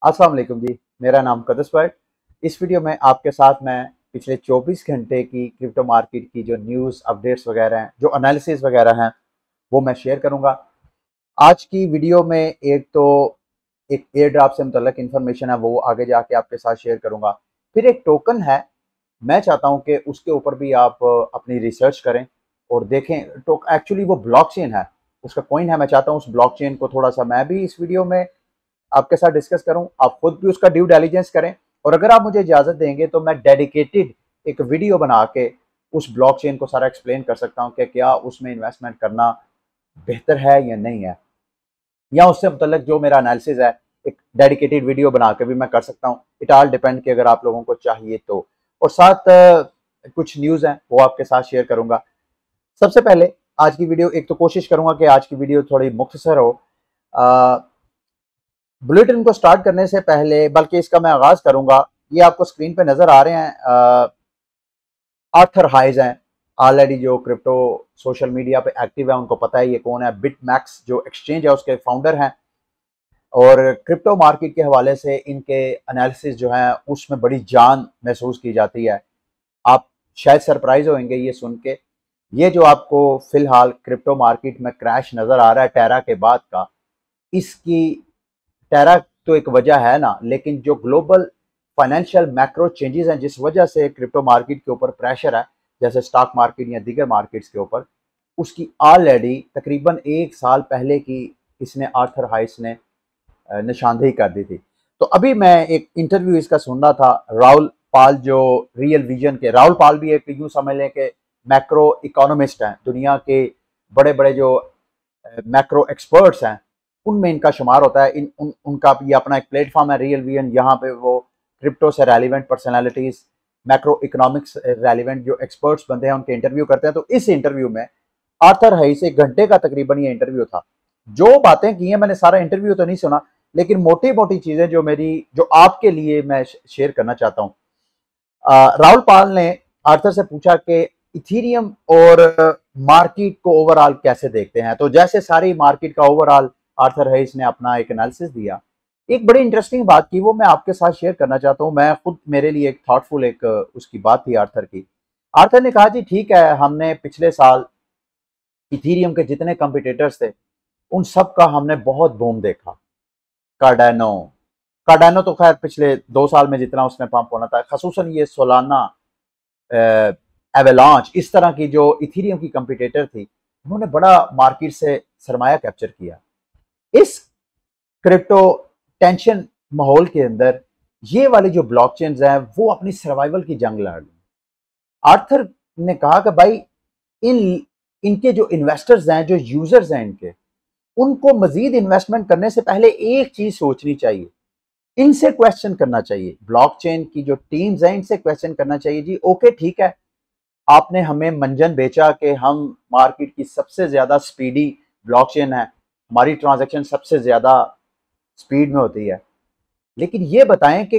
अस्सलाम वालेकुम जी। मेरा नाम कदस बट। इस वीडियो में आपके साथ मैं पिछले 24 घंटे की क्रिप्टो मार्केट की जो न्यूज़ अपडेट्स वगैरह हैं, जो एनालिसिस वगैरह हैं, वो मैं शेयर करूंगा। आज की वीडियो में एक एयर ड्रॉप से मुतल्लिक इंफॉर्मेशन है, वो आगे जाके आपके साथ शेयर करूंगा। फिर एक टोकन है, मैं चाहता हूं कि उसके ऊपर भी आप अपनी रिसर्च करें और देखें। तो एक्चुअली वो ब्लॉकचेन है, उसका कॉइन है। मैं चाहता हूं उस ब्लॉकचेन को थोड़ा सा मैं भी इस वीडियो में आपके साथ डिस्कस करूं, आप खुद भी उसका ड्यू डिलिजेंस करें। और अगर आप मुझे इजाजत देंगे तो मैं डेडिकेटेड एक वीडियो बना के उस ब्लॉकचेन को सारा एक्सप्लेन कर सकता हूं कि क्या उसमें इन्वेस्टमेंट करना बेहतर है या नहीं है, या उससे मुतल्लिक जो मेरा एनालिसिस है एक डेडिकेटेड वीडियो बना के भी मैं कर सकता हूँ। इट ऑल डिपेंड कि अगर आप लोगों को चाहिए तो। और साथ कुछ न्यूज़ हैं वो आपके साथ शेयर करूंगा। सबसे पहले आज की वीडियो, एक तो कोशिश करूंगा कि आज की वीडियो थोड़ी मुख्तसर हो। बुलेटिन को स्टार्ट करने से पहले, बल्कि इसका मैं आगाज करूंगा, ये आपको स्क्रीन पे नजर आ रहे हैं आर्थर हाइज हैं। ऑलरेडी जो क्रिप्टो सोशल मीडिया पे एक्टिव है उनको पता है ये कौन है। बिटमैक्स जो एक्सचेंज है उसके फाउंडर हैं। और क्रिप्टो मार्केट के हवाले से इनके एनालिसिस जो है उसमें बड़ी जान महसूस की जाती है। आप शायद सरप्राइज होंगे ये सुन के। ये जो आपको फिलहाल क्रिप्टो मार्केट में क्रैश नजर आ रहा है टेरा के बाद का, इसकी टेरा तो एक वजह है ना, लेकिन जो ग्लोबल फाइनेंशियल मैक्रो चेंजेस हैं जिस वजह से क्रिप्टो मार्केट के ऊपर प्रेशर है, जैसे स्टॉक मार्केट या दीगर मार्केट्स के ऊपर, उसकी ऑलरेडी तकरीबन एक साल पहले की इसने आर्थर हाइस ने निशानदेही कर दी थी। तो अभी मैं एक इंटरव्यू इसका सुन रहा था, राहुल पाल जो रियल विजन के, राहुल पाल भी एक यूं समझ लें कि मैक्रो इकोनॉमिस्ट हैं, दुनिया के बड़े बड़े जो मैक्रो एक्सपर्ट्स हैं उनमें इनका शुमार होता है। उनका भी अपना एक प्लेटफॉर्म है रियल विजन, यहाँ पे वो क्रिप्टो से relevant personalities, macro economics relevant जो एक्सपर्ट्स बनते हैं उनके इंटरव्यू करते हैं। तो इस इंटरव्यू में आर्थर हाइस, 1 घंटे का तकरीबन ये इंटरव्यू था। जो बातें की हैं, मैंने सारा इंटरव्यू तो नहीं सुना, लेकिन मोटी मोटी चीजें जो आपके लिए मैं शेयर करना चाहता हूँ। राहुल पाल ने आर्थर से पूछा कि इथीरियम और मार्केट को ओवरऑल कैसे देखते हैं। तो जैसे सारी मार्केट का ओवरऑल आर्थर हैरिस ने अपना एक एनालिसिस दिया, एक बड़ी इंटरेस्टिंग बात की, वो मैं आपके साथ शेयर करना चाहता हूँ। मैं खुद, मेरे लिए एक थॉटफुल एक उसकी बात थी आर्थर की। आर्थर ने कहा जी ठीक है, हमने पिछले साल इथीरियम के जितने कंपिटिटर्स थे उन सब का हमने बहुत बूम देखा। कार्डानो कार्डानो तो खैर पिछले 2 साल में जितना उसने पंप होना था, खसूसन ये सोलाना, एवेलांच, इस तरह की जो इथीरियम की कंपिटिटर थी, उन्होंने बड़ा मार्केट से सरमाया कैप्चर किया। इस क्रिप्टो टेंशन माहौल के अंदर ये वाली जो ब्लॉकचेन्स हैं वो अपनी सर्वाइवल की जंग लड़ रही। आर्थर ने कहा कि भाई इन इनके जो इन्वेस्टर्स हैं, जो यूजर्स हैं इनके, उनको मजीद इन्वेस्टमेंट करने से पहले एक चीज सोचनी चाहिए, इनसे क्वेश्चन करना चाहिए। ब्लॉकचेन की जो टीम्स हैं इनसे क्वेश्चन करना चाहिए जी ओके ठीक है, आपने हमें मंजन बेचा कि हम मार्केट की सबसे ज्यादा स्पीडी ब्लॉकचेन है, हमारी ट्रांजैक्शन सबसे ज्यादा स्पीड में होती है, लेकिन ये बताएं कि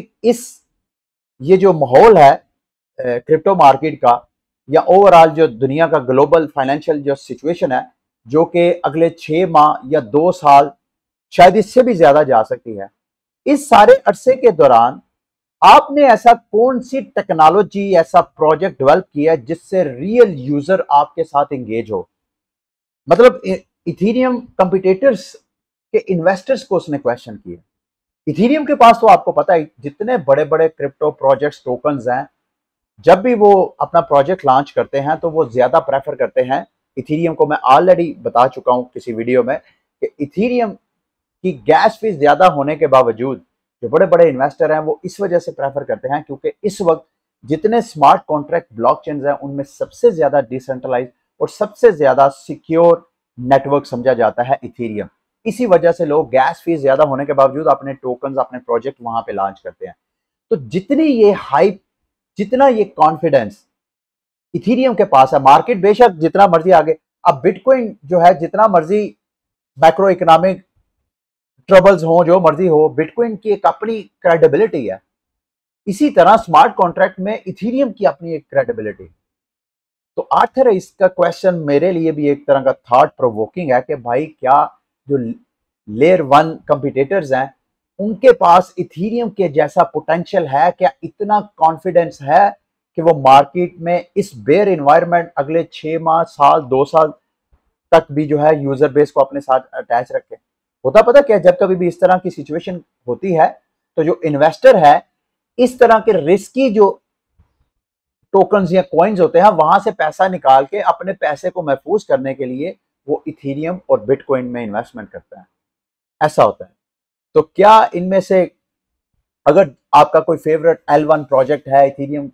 ये जो माहौल है क्रिप्टो मार्केट का, या ओवरऑल जो दुनिया का ग्लोबल फाइनेंशियल जो सिचुएशन है, जो कि अगले 6 माह या 2 साल, शायद इससे भी ज्यादा जा सकती है, इस सारे अरसे के दौरान आपने ऐसा कौन सी टेक्नोलॉजी, ऐसा प्रोजेक्ट डेवलप किया जिससे रियल यूजर आपके साथ एंगेज हो। मतलब इथीरियम कंपिटिटर्स के इन्वेस्टर्स को उसने क्वेश्चन किया। इथीरियम के पास तो आपको पता है जितने बड़े बड़े क्रिप्टो प्रोजेक्ट्स, टोकन्स हैं, जब भी वो अपना प्रोजेक्ट लॉन्च करते हैं तो वो ज्यादा प्रेफर करते हैं इथीरियम को। मैं ऑलरेडी बता चुका हूं किसी वीडियो में कि इथीरियम की गैस फीस ज्यादा होने के बावजूद जो बड़े बड़े इन्वेस्टर हैं वो इस वजह से प्रेफर करते हैं क्योंकि इस वक्त जितने स्मार्ट कॉन्ट्रैक्ट ब्लॉकचेन्स हैं उनमें सबसे ज्यादा डिसेंट्रलाइज और सबसे ज्यादा सिक्योर नेटवर्क समझा जाता है इथीरियम। इसी वजह से लोग गैस फीस ज्यादा होने के बावजूद अपने टोकन्स, अपने प्रोजेक्ट वहां पे लॉन्च करते हैं। तो जितनी ये हाइप, जितना ये कॉन्फिडेंस इथीरियम के पास है, मार्केट बेशक जितना मर्जी आगे, अब बिटकॉइन जो है जितना मर्जी मैक्रो इकोनॉमिक ट्रबल्स हो, जो मर्जी हो, बिटकॉइन की एक अपनी क्रेडिबिलिटी है। इसी तरह स्मार्ट कॉन्ट्रैक्ट में इथीरियम की अपनी एक क्रेडिबिलिटी। तो आखिर इसका क्वेश्चन मेरे लिए भी एक तरह का थॉट प्रोवोकिंग है कि भाई क्या जो लेयर 1 कंपिटिटर्स हैं उनके पास इथीरियम के जैसा पोटेंशियल है क्या? इतना कॉन्फिडेंस है कि वो मार्केट में इस बेयर इन्वायरमेंट अगले 6 माह, साल, 2 साल तक भी जो है यूजर बेस को अपने साथ अटैच रखे? होता पता क्या, जब कभी भी इस तरह की सिचुएशन होती है तो जो इन्वेस्टर है इस तरह के रिस्की जो टोकन्स या कॉइन्स होते हैं वहां से पैसा निकाल के अपने पैसे को महफूज करने के लिए वो इथीरियम और बिटकॉइन में इन्वेस्टमेंट करता है। ऐसा होता है। तो क्या इनमें से अगर आपका कोई फेवरेट L1 प्रोजेक्ट है, इथीरियम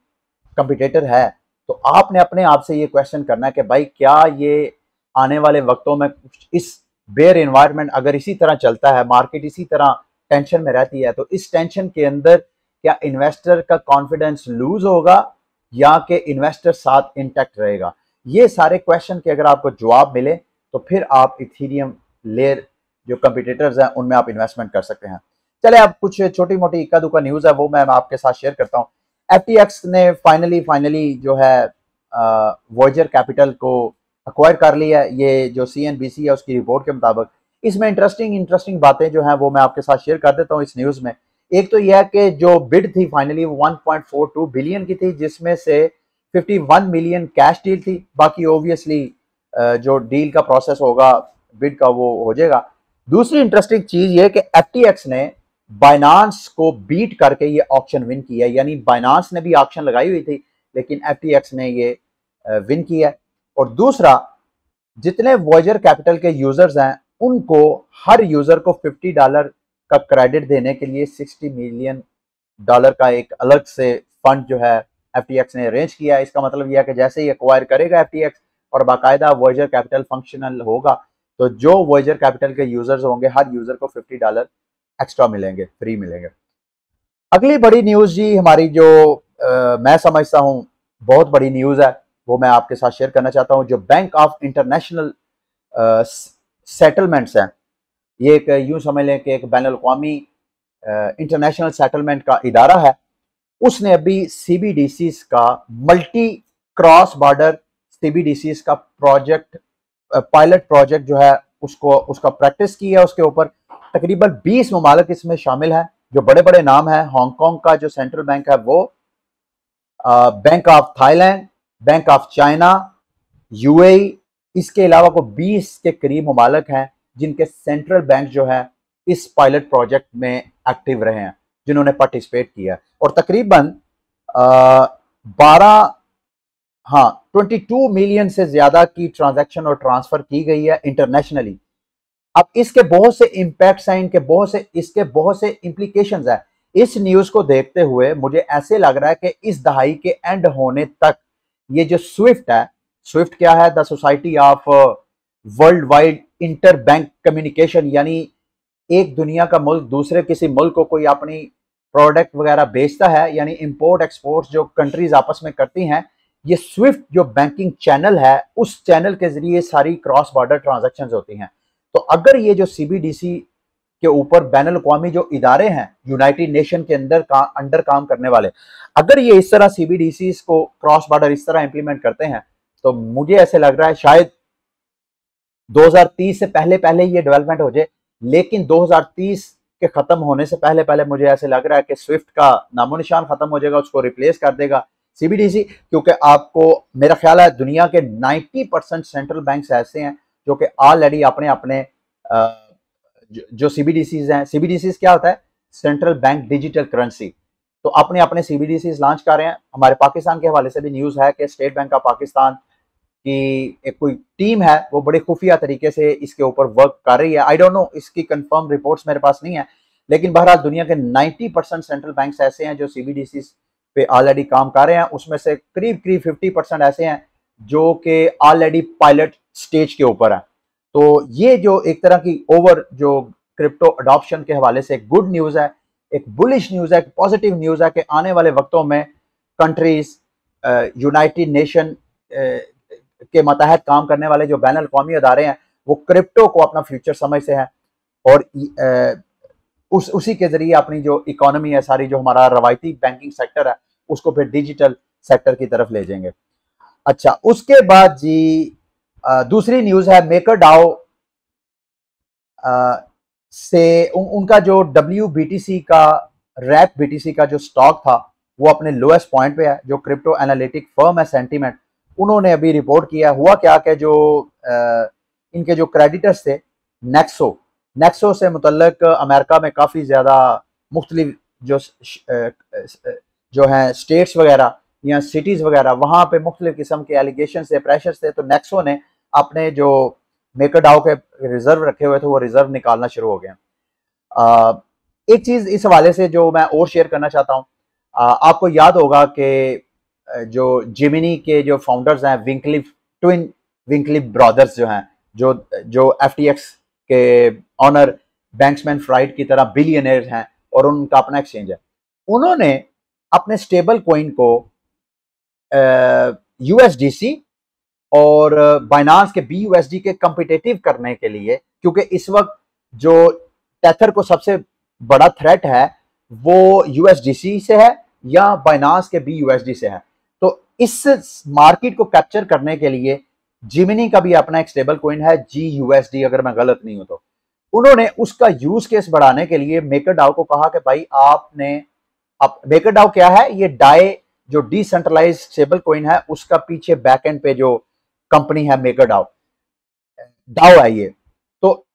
कंपिटेटर है, तो आपने अपने आप से ये क्वेश्चन करना है कि भाई क्या ये आने वाले वक्तों में इस बेयर एनवायरनमेंट अगर इसी तरह चलता है, मार्केट इसी तरह टेंशन में रहती है, तो इस टेंशन के अंदर क्या इन्वेस्टर का कॉन्फिडेंस लूज होगा या कि इन्वेस्टर साथ इंटैक्ट रहेगा? ये सारे क्वेश्चन के अगर आपको जवाब मिले तो फिर आप इथीरियम लेयर जो कंपिटिटर्स हैं उनमें आप इन्वेस्टमेंट कर सकते हैं। चले अब कुछ छोटी मोटी इक्का दुक्का न्यूज है वो मैं आपके साथ शेयर करता हूं। FTX ने फाइनली जो है वॉयजर कैपिटल को अक्वायर कर लिया है, ये जो CNBC है उसकी रिपोर्ट के मुताबिक। इसमें इंटरेस्टिंग बातें जो हैं वो मैं आपके साथ शेयर कर देता हूं इस न्यूज में। एक तो यह है कि जो बिड थी फाइनली 1.42 बिलियन की थी, जिसमें से 51 मिलियन कैश डील थी, बाकी ऑब्वियसली जो डील का प्रोसेस होगा बिड का वो हो जाएगा। दूसरी इंटरेस्टिंग चीज ये कि FTX ने बाइनांस को बीट करके ये ऑक्शन विन किया, यानी बाइनांस ने भी ऑक्शन लगाई हुई थी लेकिन FTX ने ये विन किया। और दूसरा, जितने वॉयजर कैपिटल के यूजर्स हैं उनको हर यूजर को $50 का क्रेडिट देने के लिए $60 मिलियन का एक अलग से फंड जो है FTX ने अरेंज किया है। इसका मतलब यह है कि जैसे ही एक्वायर करेगा FTX और बाकायदा वॉयजर कैपिटल फंक्शनल होगा तो जो वॉयजर कैपिटल के यूजर्स होंगे हर यूजर को $50 एक्स्ट्रा मिलेंगे, फ्री मिलेंगे। अगली बड़ी न्यूज जी हमारी जो मैं समझता हूं बहुत बड़ी न्यूज है वो मैं आपके साथ शेयर करना चाहता हूं। जो बैंक ऑफ इंटरनेशनल सेटलमेंट्स है, ये एक यूं समझ लें कि एक बैन अल-अक़वामी इंटरनेशनल सेटलमेंट का इदारा है। उसने अभी CBDCs का मल्टी क्रॉस बॉर्डर CBDCs का प्रोजेक्ट पायलट प्रोजेक्ट जो है उसका प्रैक्टिस की है। उसके ऊपर तकरीबन 20 ममालिक इसमें शामिल है। जो बड़े बड़े नाम है, हांगकांग का जो सेंट्रल बैंक है वो, bank of Thailand, bank of China, UAE, इसके अलावा को 20 के करीब ममालिक हैं जिनके सेंट्रल बैंक जो है इस पायलट प्रोजेक्ट में एक्टिव रहे हैं, जिन्होंने पार्टिसिपेट किया। और तकरीबन 22 मिलियन से ज्यादा की ट्रांजैक्शन और ट्रांसफर की गई है इंटरनेशनली। अब इसके बहुत से इंपैक्ट्स हैं, इसके बहुत से इंप्लीकेशंस हैं। इस न्यूज को देखते हुए मुझे ऐसे लग रहा है कि इस दहाई के एंड होने तक ये जो स्विफ्ट है, स्विफ्ट क्या है? The society of world wide inter bank communication, यानी एक दुनिया का मुल्क दूसरे किसी मुल्क को कोई अपनी प्रोडक्ट वगैरह बेचता है, यानी इंपोर्ट एक्सपोर्ट जो कंट्रीज आपस में करती हैं, ये स्विफ्ट जो बैंकिंग चैनल है उस चैनल के जरिए सारी क्रॉस बॉर्डर ट्रांजैक्शंस होती हैं। तो अगर ये जो CBDC के ऊपर बैन अल-अक़वामी जो इदारे हैं यूनाइटेड नेशन के अंडर काम करने वाले, अगर ये इस तरह CBDCs को क्रॉस बॉर्डर इस तरह इंप्लीमेंट करते हैं तो मुझे ऐसे लग रहा है शायद 2030 से पहले ये डेवलपमेंट हो जाए। लेकिन 2030 के खत्म होने से पहले मुझे ऐसे लग रहा है कि स्विफ्ट का नामो निशान खत्म हो जाएगा, उसको रिप्लेस कर देगा CBDC। क्योंकि आपको मेरा ख्याल है दुनिया के 90% सेंट्रल बैंक्स ऐसे हैं जो कि ऑलरेडी अपने अपने जो CBDCs हैं, CBDCs क्या होता है? Central bank digital currency. तो अपने अपने CBDCs लॉन्च कर रहे हैं। हमारे पाकिस्तान के हवाले से भी न्यूज है कि स्टेट बैंक ऑफ पाकिस्तान की एक कोई टीम है वो बड़े खुफिया तरीके से इसके ऊपर वर्क कर रही है। आई डोंट नो, इसकी कंफर्म रिपोर्ट्स मेरे पास नहीं है, लेकिन बहरहाल दुनिया के 90% सेंट्रल बैंक्स ऐसे हैं जो CBDCs पे ऑलरेडी काम कर रहे हैं। उसमें से करीब 50% ऐसे हैं जो कि ऑलरेडी पायलट स्टेज के ऊपर है। तो ये जो एक तरह की ओवर जो क्रिप्टो अडॉप्शन के हवाले से एक गुड न्यूज है, एक बुलिश न्यूज है, एक पॉजिटिव न्यूज है कि आने वाले वक्तों में कंट्रीज यूनाइटेड नेशन के मतहत काम करने वाले जो बैन अल-अक़वामी अदारे हैं वो क्रिप्टो को अपना फ्यूचर समझते हैं और उसी के जरिए अपनी जो इकोनॉमी है सारी, जो हमारा रवायती बैंकिंग सेक्टर है, उसको फिर डिजिटल सेक्टर की तरफ ले जाएंगे। अच्छा, उसके बाद जी दूसरी न्यूज है मेकर डाओ उनका जो WBTC का रैक BTC का जो स्टॉक था वो अपने लोएस्ट पॉइंट पे है। जो क्रिप्टो एनालिटिक फर्म है सेंटीमेंट, उन्होंने अभी रिपोर्ट किया, हुआ क्या कि जो इनके जो क्रेडिटर्स थे नेक्सो से मुतल्लक अमेरिका में काफ़ी ज़्यादा मुख्तलिफ जो हैं स्टेट्स वगैरह या सिटीज़ वगैरह, वहाँ पे मुख्तलिफ किस्म के एलिगेशन थे, प्रेशर थे। तो नेक्सो ने अपने जो मेकरडाओ के रिजर्व रखे हुए थे वो रिजर्व निकालना शुरू हो गए। एक चीज़ इस हवाले से जो मैं और शेयर करना चाहता हूँ, आपको याद होगा कि जो जिमिनी के जो फाउंडर्स हैं ट्विन विंकलिफ ब्रदर्स जो हैं, जो FTX के ऑनर बैंक्समैन फ्राइड की तरह बिलियनर्स हैं और उनका अपना एक्सचेंज है, उन्होंने अपने स्टेबल कॉइन को USDC और बाइनांस के BUSD के कम्पिटेटिव करने के लिए, क्योंकि इस वक्त जो टेथर को सबसे बड़ा थ्रेट है वो USDC से है या बाइनांस के BUSD से है। तो इस मार्केट को कैप्चर करने के लिए जिमिनी का भी अपना एक स्टेबल कॉइन है GUSD, अगर मैं गलत नहीं हूं तो। उन्होंने उसका यूज केस बढ़ाने के लिए मेकरडाओ को कहा कि भाई आपने, अब मेकरडाओ क्या है, ये डाई जो डिसेंट्रलाइज स्टेबल कॉइन है उसका पीछे बैक एंड पे जो कंपनी है मेकरडाओ डाओ है ये। तो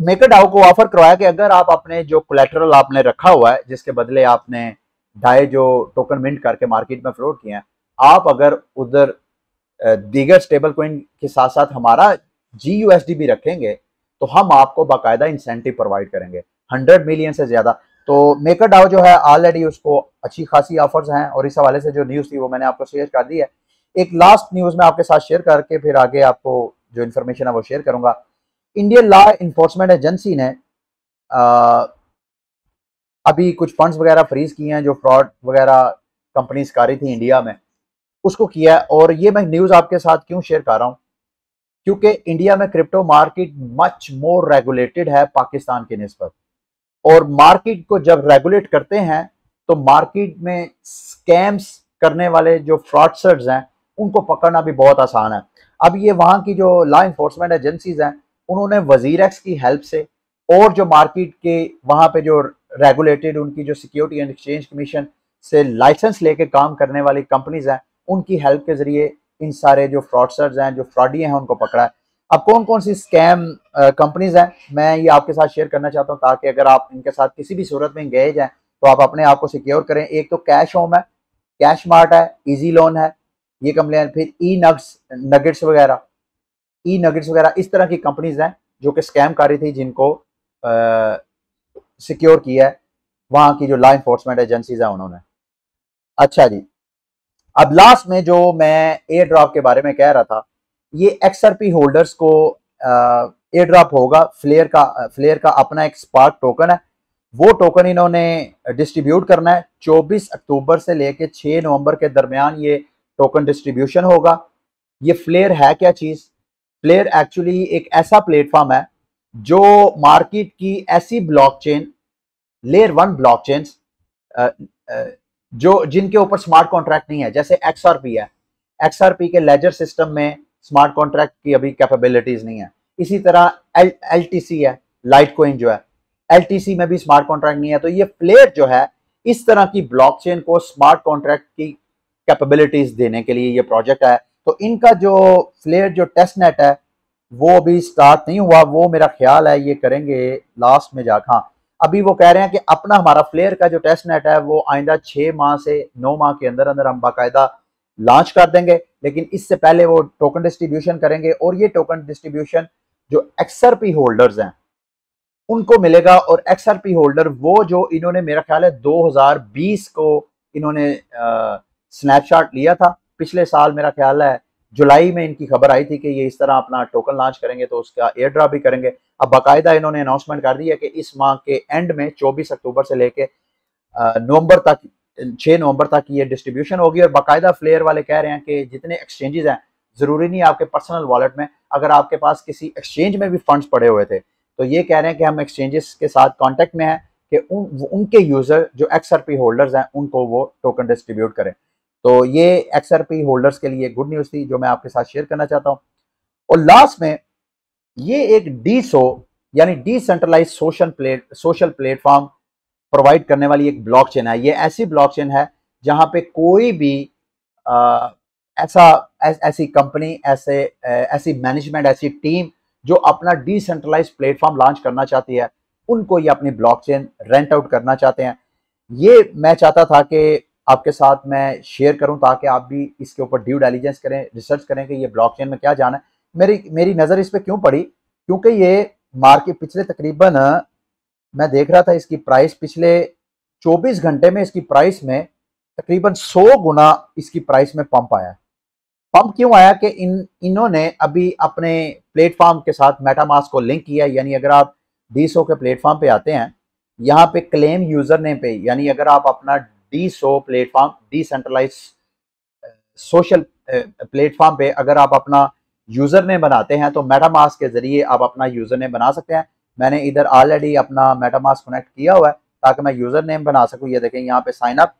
मेकरडाओ को ऑफर करवाया कि अगर आप अपने जो कोलेटरल आपने रखा हुआ है जिसके बदले आपने डाई जो टोकन मिंट करके मार्केट में फ्लोट किए हैं, आप अगर उधर दीगर स्टेबल कॉइन के साथ साथ हमारा GUSD भी रखेंगे तो हम आपको बाकायदा इंसेंटिव प्रोवाइड करेंगे 100 मिलियन से ज्यादा। तो मेकरडाओ जो है ऑलरेडी उसको अच्छी खासी ऑफर्स हैं और इस हवाले से जो न्यूज़ थी वो मैंने आपको शेयर कर दी है। एक लास्ट न्यूज़ मैं आपके साथ शेयर करके फिर आगे आपको जो इन्फॉर्मेशन है वो शेयर करूंगा। इंडियन लॉ इन्फोर्समेंट एजेंसी ने अभी कुछ फंड्स वगैरह फ्रीज किए हैं जो फ्रॉड वगैरह कंपनीज कर रही थी इंडिया में, उसको किया है। और ये मैं न्यूज़ आपके साथ क्यों शेयर कर रहा हूँ, क्योंकि इंडिया में crypto market much more regulated है पाकिस्तान के निस्बत, और मार्केट को जब रेगुलेट करते हैं तो मार्केट में स्कैम्स करने वाले जो फ्रॉडस्टर्स हैं उनको पकड़ना भी बहुत आसान है। अब ये वहाँ की जो लॉ इन्फोर्समेंट एजेंसीज हैं उन्होंने वजीर एक्स की हेल्प से और जो मार्केट के वहाँ पे जो रेगुलेटेड उनकी जो सिक्योरिटी एंड एक्सचेंज कमीशन से लाइसेंस लेके काम करने वाली कंपनीज हैं उनकी हेल्प के जरिए इन सारे जो फ्रॉडस्टर्स हैं जो फ्रॉडी हैं उनको पकड़ा है। अब कौन कौन सी स्कैम कंपनीज हैं मैं ये आपके साथ शेयर करना चाहता हूँ ताकि अगर आप इनके साथ किसी भी सूरत में गए जाएं तो आप अपने आप को सिक्योर करें। एक तो कैश होम है, कैश मार्ट है, इजी लोन है, ये कंपनियां, फिर नगेट्स वगैरह इस तरह की कंपनीज हैं जो कि स्कैम कर रही थी जिनको सिक्योर किया है वहां की जो लॉ इन्फोर्समेंट एजेंसीज हैं उन्होंने। अच्छा जी, अब लास्ट में जो मैं एयर ड्रॉप के बारे में कह रहा था, ये XRP होल्डर्स को एयर ड्रॉप होगा। फ्लेयर का अपना एक स्पार्क टोकन है, वो टोकन इन्होंने डिस्ट्रीब्यूट करना है 24 अक्टूबर से लेके 6 नवंबर के दरमियान ये टोकन डिस्ट्रीब्यूशन होगा। ये फ्लेयर है क्या चीज? फ्लेयर एक्चुअली एक ऐसा प्लेटफॉर्म है जो मार्केट की ऐसी ब्लॉकचेन, लेयर 1 ब्लॉकचेन जो जिनके ऊपर स्मार्ट कॉन्ट्रैक्ट नहीं है, जैसे XRP है, XRP के लेजर सिस्टम में स्मार्ट कॉन्ट्रैक्ट की अभी कैपेबिलिटीज नहीं है। इसी तरह LTC है, लाइट कोइन जो है, LTC में भी स्मार्ट कॉन्ट्रैक्ट नहीं है। तो ये फ्लेयर जो है इस तरह की ब्लॉकचेन को स्मार्ट कॉन्ट्रैक्ट की कैपेबिलिटीज देने के लिए ये प्रोजेक्ट है। तो इनका जो फ्लेयर जो टेस्ट नेट है वो अभी स्टार्ट नहीं हुआ, वो मेरा ख्याल है ये करेंगे लास्ट में जाकर। हाँ, अभी वो कह रहे हैं कि अपना हमारा फ्लेयर का जो टेस्ट नेट है वो आइंदा 6 माह से 9 माह के अंदर अंदर हम बाकायदा लॉन्च कर देंगे, लेकिन इससे पहले वो टोकन डिस्ट्रीब्यूशन करेंगे। और ये टोकन डिस्ट्रीब्यूशन जो XRP होल्डर्स हैं उनको मिलेगा। और XRP होल्डर वो जो इन्होंने मेरा ख्याल है 2020 को इन्होंने स्नैपशॉट लिया था, पिछले साल मेरा ख्याल है जुलाई में इनकी खबर आई थी कि ये इस तरह अपना टोकन लॉन्च करेंगे, तो उसका एयर ड्रॉप भी करेंगे। अब बाकायदा इन्होंने अनाउंसमेंट कर दी है कि इस माह के एंड में 24 अक्टूबर से लेके नवंबर तक, 6 नवंबर तक ये डिस्ट्रीब्यूशन होगी। और बाकायदा फ्लेयर वाले कह रहे हैं कि जितने एक्सचेंजेस हैं, जरूरी नहीं आपके पर्सनल वॉलेट में, अगर आपके पास किसी एक्सचेंज में भी फंड्स पड़े हुए थे तो ये कह रहे हैं कि हम एक्सचेंजेस के साथ कांटेक्ट में हैं कि उनके यूजर जो XRP होल्डर्स हैं उनको वो टोकन डिस्ट्रीब्यूट करें। तो ये XRP होल्डर्स के लिए गुड न्यूज़ थी जो मैं आपके साथ शेयर करना चाहता हूँ। और लास्ट में ये एक DSO यानी डिसेंट्रलाइज सोशल प्लेटफॉर्म प्रोवाइड करने वाली एक ब्लॉकचेन है। ये ऐसी ब्लॉकचेन है जहां पे कोई भी आ, ऐसी कंपनी, ऐसी मैनेजमेंट, ऐसी टीम जो अपना डिसेंट्रलाइज प्लेटफॉर्म लॉन्च करना चाहती है, उनको ये अपनी ब्लॉकचेन रेंट आउट करना चाहते हैं। ये मैं चाहता था कि आपके साथ मैं शेयर करूं ताकि आप भी इसके ऊपर ड्यू डिलिजेंस करें, रिसर्च करें कि ये ब्लॉकचेन में क्या जाना है। मेरी नज़र इस पे क्यों पड़ी, क्योंकि ये मार्केट पिछले तकरीबन, मैं देख रहा था इसकी प्राइस पिछले 24 घंटे में इसकी प्राइस में तकरीबन 100 गुना इसकी प्राइस में पंप आया। पंप क्यों आया कि इन्होंने अभी अपने प्लेटफॉर्म के साथ मेटामास्क को लिंक किया। यानी अगर आप डीसो के प्लेटफॉर्म पे आते हैं, यहाँ पे क्लेम यूजर नेम पे, यानी अगर आप अपना डीसो प्लेटफॉर्म, डिसेंट्रलाइज सोशल प्लेटफॉर्म पे अगर आप अपना यूजर नेम बनाते हैं तो मेटामास्क के जरिए आप अपना यूजर नेम बना सकते हैं। मैंने इधर ऑलरेडी अपना मेटामास्क कनेक्ट किया हुआ है ताकि मैं यूजर नेम बना सकूं। ये देखें यहाँ पे साइन अप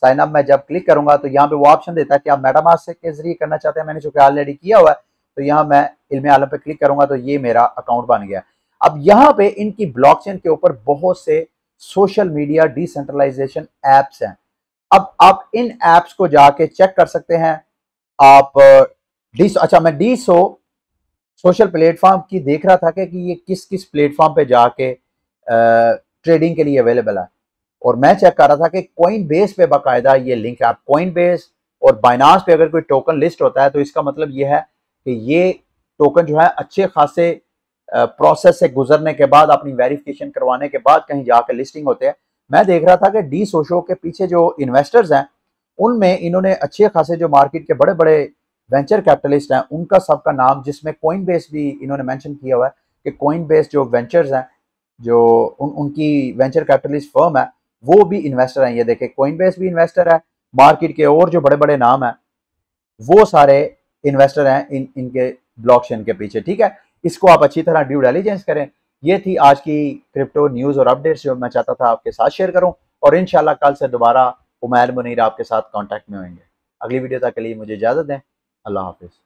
मैं जब क्लिक करूंगा तो यहाँ पे वो ऑप्शन देता है कि आप मेटामास्क के जरिए करना चाहते हैं। मैंने चूंकि ऑलरेडी किया हुआ है तो यहाँ मैं इल्म आलम पे क्लिक करूंगा तो ये मेरा अकाउंट बन गया। अब यहाँ पे इनकी ब्लॉकचेन के ऊपर बहुत से सोशल मीडिया डिसेंट्रलाइजेशन एप्स हैं। अब आप इन एप्स को जाके चेक कर सकते हैं। आप मैं डीसो सोशल प्लेटफॉर्म की देख रहा था कि ये किस किस प्लेटफॉर्म पे जाके ट्रेडिंग के लिए अवेलेबल है, और मैं चेक कर रहा था कि कॉइन बेस पे बाकायदा ये लिंक है। कॉइन बेस और बाइनांस पे अगर कोई टोकन लिस्ट होता है तो इसका मतलब ये है कि ये टोकन जो है अच्छे खासे प्रोसेस से गुजरने के बाद, अपनी वेरिफिकेशन करवाने के बाद कहीं जाकर लिस्टिंग होते हैं। मैं देख रहा था कि डी सोशो के पीछे जो इन्वेस्टर्स हैं उनमें इन्होंने अच्छे खासे जो मार्केट के बड़े बड़े वेंचर कैपिटलिस्ट हैं उनका सबका नाम, जिसमें कॉइन बेस भी इन्होंने मेंशन किया हुआ है कि कॉइन बेस जो वेंचर्स हैं, जो उनकी वेंचर कैपिटलिस्ट फर्म है, वो भी इन्वेस्टर हैं। ये देखें, कॉइन बेस भी इन्वेस्टर है, मार्केट के और जो बड़े बड़े नाम हैं वो सारे इन्वेस्टर हैं इनके ब्लॉकचेन के पीछे। ठीक है, इसको आप अच्छी तरह ड्यू डिलिजेंस करें। ये थी आज की क्रिप्टो न्यूज़ और अपडेट्स जो मैं चाहता था आपके साथ शेयर करूं, और इंशाल्लाह कल से दोबारा उमैर मुनीर आपके साथ कांटेक्ट में होंगे। अगली वीडियो तक के लिए मुझे इजाज़त दें। अल्लाह हाफिज़।